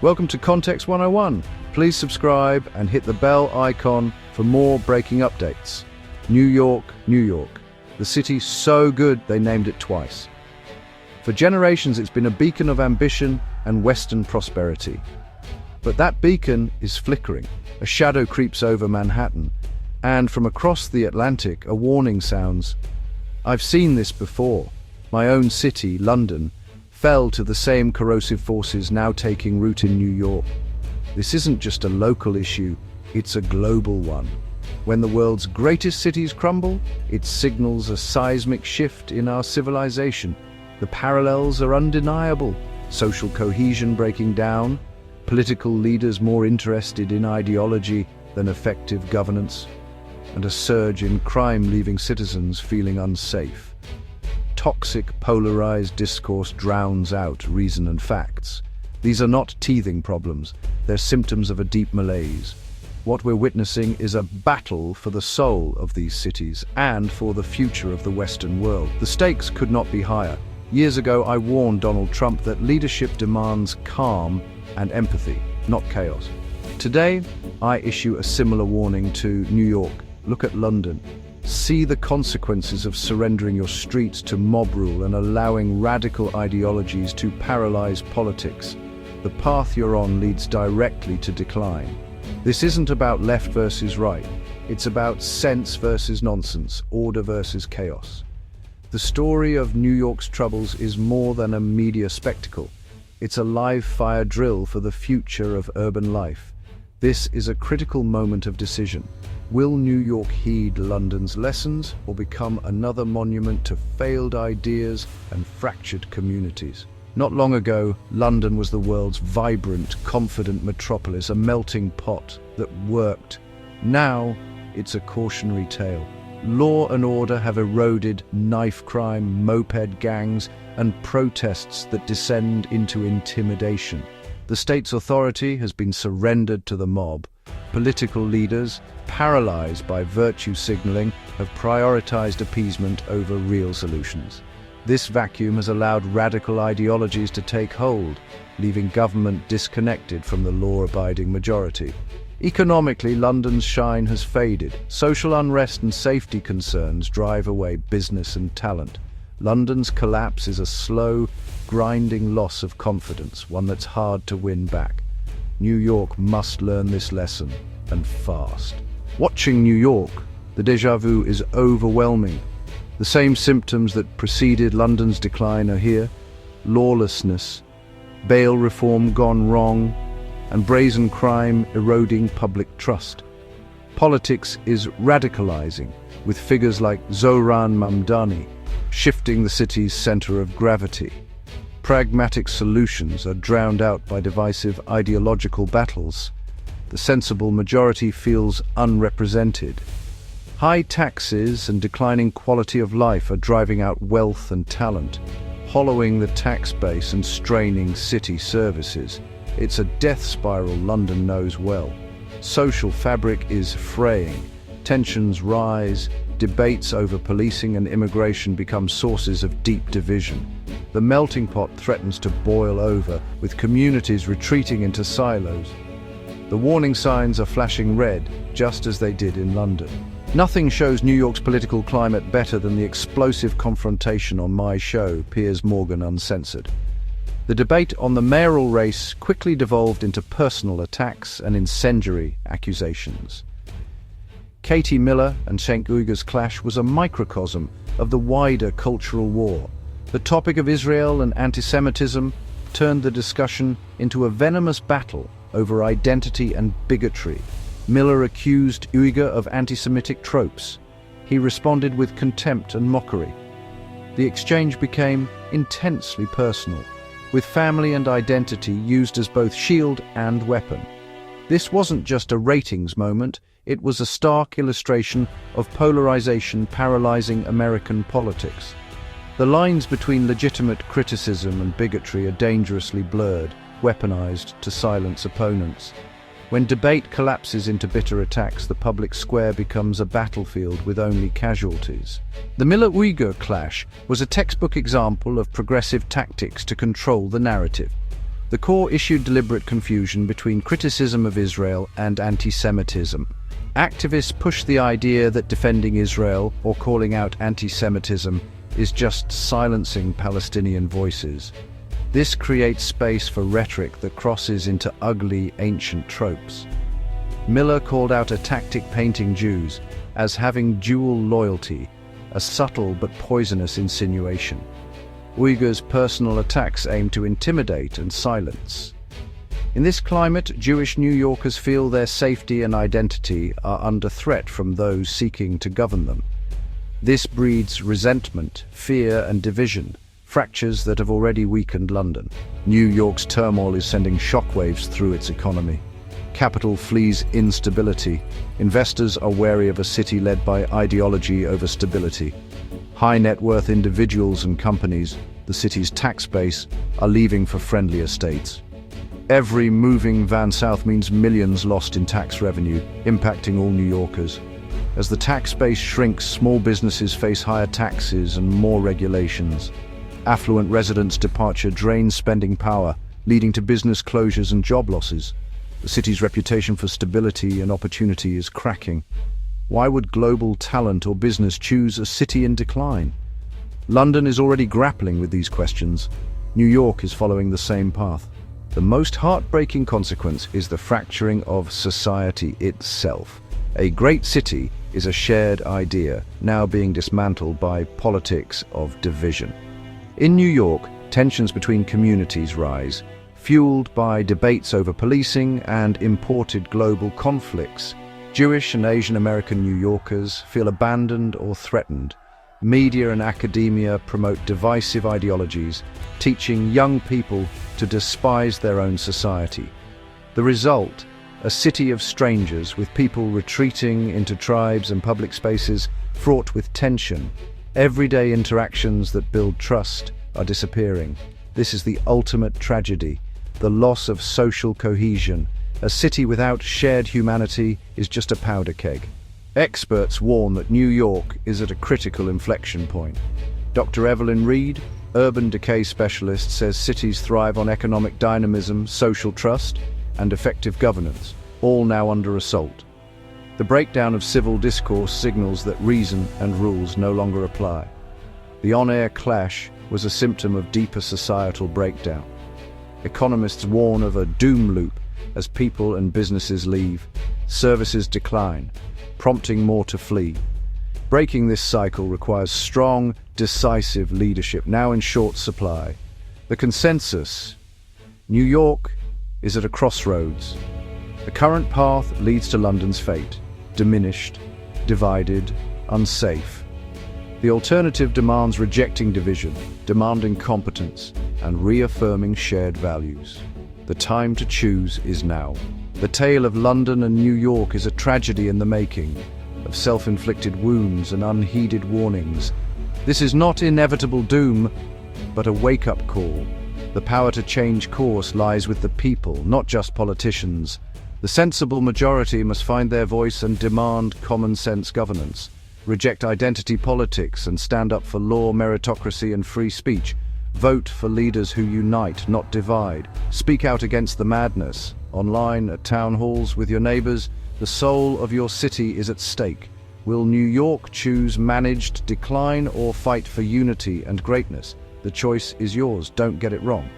Welcome to Context 101. Please subscribe and hit the bell icon for more breaking updates. New York, New York. The city's so good they named it twice. For generations it's been a beacon of ambition and Western prosperity. But that beacon is flickering. A shadow creeps over Manhattan, and from across the Atlantic a warning sounds. I've seen this before. My own city, London, fell to the same corrosive forces now taking root in New York. This isn't just a local issue, it's a global one. When the world's greatest cities crumble, it signals a seismic shift in our civilization. The parallels are undeniable. Social cohesion breaking down, political leaders more interested in ideology than effective governance, and a surge in crime leaving citizens feeling unsafe. Toxic, polarized discourse drowns out reason and facts. These are not teething problems, they're symptoms of a deep malaise. What we're witnessing is a battle for the soul of these cities and for the future of the Western world. The stakes could not be higher. Years ago, I warned Donald Trump that leadership demands calm and empathy, not chaos. Today, I issue a similar warning to New York. Look at London. See the consequences of surrendering your streets to mob rule and allowing radical ideologies to paralyze politics. The path you're on leads directly to decline. This isn't about left versus right. It's about sense versus nonsense, order versus chaos. The story of New York's troubles is more than a media spectacle. It's a live fire drill for the future of urban life. This is a critical moment of decision. Will New York heed London's lessons or become another monument to failed ideas and fractured communities? Not long ago, London was the world's vibrant, confident metropolis, a melting pot that worked. Now, it's a cautionary tale. Law and order have eroded, knife crime, moped gangs, and protests that descend into intimidation. The state's authority has been surrendered to the mob. Political leaders, paralyzed by virtue signaling, have prioritized appeasement over real solutions. This vacuum has allowed radical ideologies to take hold, leaving government disconnected from the law-abiding majority. Economically, London's shine has faded. Social unrest and safety concerns drive away business and talent. London's collapse is a slow, grinding loss of confidence, one that's hard to win back. New York must learn this lesson, and fast. Watching New York, the déjà vu is overwhelming. The same symptoms that preceded London's decline are here: lawlessness, bail reform gone wrong, and brazen crime eroding public trust. Politics is radicalizing, with figures like Zohran Mamdani shifting the city's center of gravity. Pragmatic solutions are drowned out by divisive ideological battles. The sensible majority feels unrepresented. High taxes and declining quality of life are driving out wealth and talent, hollowing the tax base and straining city services. It's a death spiral London knows well. Social fabric is fraying. Tensions rise. Debates over policing and immigration become sources of deep division. The melting pot threatens to boil over, with communities retreating into silos. The warning signs are flashing red, just as they did in London. Nothing shows New York's political climate better than the explosive confrontation on my show, Piers Uncensored. The debate on the mayoral race quickly devolved into personal attacks and incendiary accusations. Katie Miller and Cenk Uyghur's clash was a microcosm of the wider cultural war. The topic of Israel and anti-Semitism turned the discussion into a venomous battle over identity and bigotry. Miller accused Uyghur of anti-Semitic tropes. He responded with contempt and mockery. The exchange became intensely personal, with family and identity used as both shield and weapon. This wasn't just a ratings moment, it was a stark illustration of polarization paralyzing American politics. The lines between legitimate criticism and bigotry are dangerously blurred, weaponized to silence opponents. When debate collapses into bitter attacks, the public square becomes a battlefield with only casualties. The Miller-Uyghur clash was a textbook example of progressive tactics to control the narrative. The core issued deliberate confusion between criticism of Israel and anti-Semitism. Activists push the idea that defending Israel or calling out anti-Semitism is just silencing Palestinian voices. This creates space for rhetoric that crosses into ugly, ancient tropes. Miller called out a tactic painting Jews as having dual loyalty, a subtle but poisonous insinuation. Uyghurs' personal attacks aim to intimidate and silence. In this climate, Jewish New Yorkers feel their safety and identity are under threat from those seeking to govern them. This breeds resentment, fear, and division, fractures that have already weakened London. New York's turmoil is sending shockwaves through its economy. Capital flees instability. Investors are wary of a city led by ideology over stability. High net worth individuals and companies, the city's tax base, are leaving for friendlier states. Every moving van south means millions lost in tax revenue, impacting all New Yorkers. As the tax base shrinks, small businesses face higher taxes and more regulations. Affluent residents' departure drains spending power, leading to business closures and job losses. The city's reputation for stability and opportunity is cracking. Why would global talent or business choose a city in decline? London is already grappling with these questions. New York is following the same path. The most heartbreaking consequence is the fracturing of society itself. A great city is a shared idea, now being dismantled by politics of division. In New York, tensions between communities rise, fueled by debates over policing and imported global conflicts. Jewish and Asian American New Yorkers feel abandoned or threatened. Media and academia promote divisive ideologies, teaching young people to despise their own society. The result, a city of strangers, with people retreating into tribes and public spaces fraught with tension. Everyday interactions that build trust are disappearing. This is the ultimate tragedy, the loss of social cohesion. A city without shared humanity is just a powder keg. Experts warn that New York is at a critical inflection point. Dr. Evelyn Reed, urban decay specialist, says cities thrive on economic dynamism, social trust, and effective governance, all now under assault. The breakdown of civil discourse signals that reason and rules no longer apply. The on-air clash was a symptom of deeper societal breakdown. Economists warn of a doom loop as people and businesses leave, services decline, prompting more to flee. Breaking this cycle requires strong, decisive leadership, now in short supply. The consensus: New York is at a crossroads. The current path leads to London's fate: diminished, divided, unsafe. The alternative demands rejecting division, demanding competence, and reaffirming shared values. The time to choose is now. The tale of London and New York is a tragedy in the making, of self-inflicted wounds and unheeded warnings. This is not inevitable doom, but a wake-up call. The power to change course lies with the people, not just politicians. The sensible majority must find their voice and demand common-sense governance. Reject identity politics and stand up for law, meritocracy, and free speech. Vote for leaders who unite, not divide. Speak out against the madness. Online, at town halls, with your neighbors, the soul of your city is at stake. Will New York choose managed decline or fight for unity and greatness? The choice is yours. Don't get it wrong.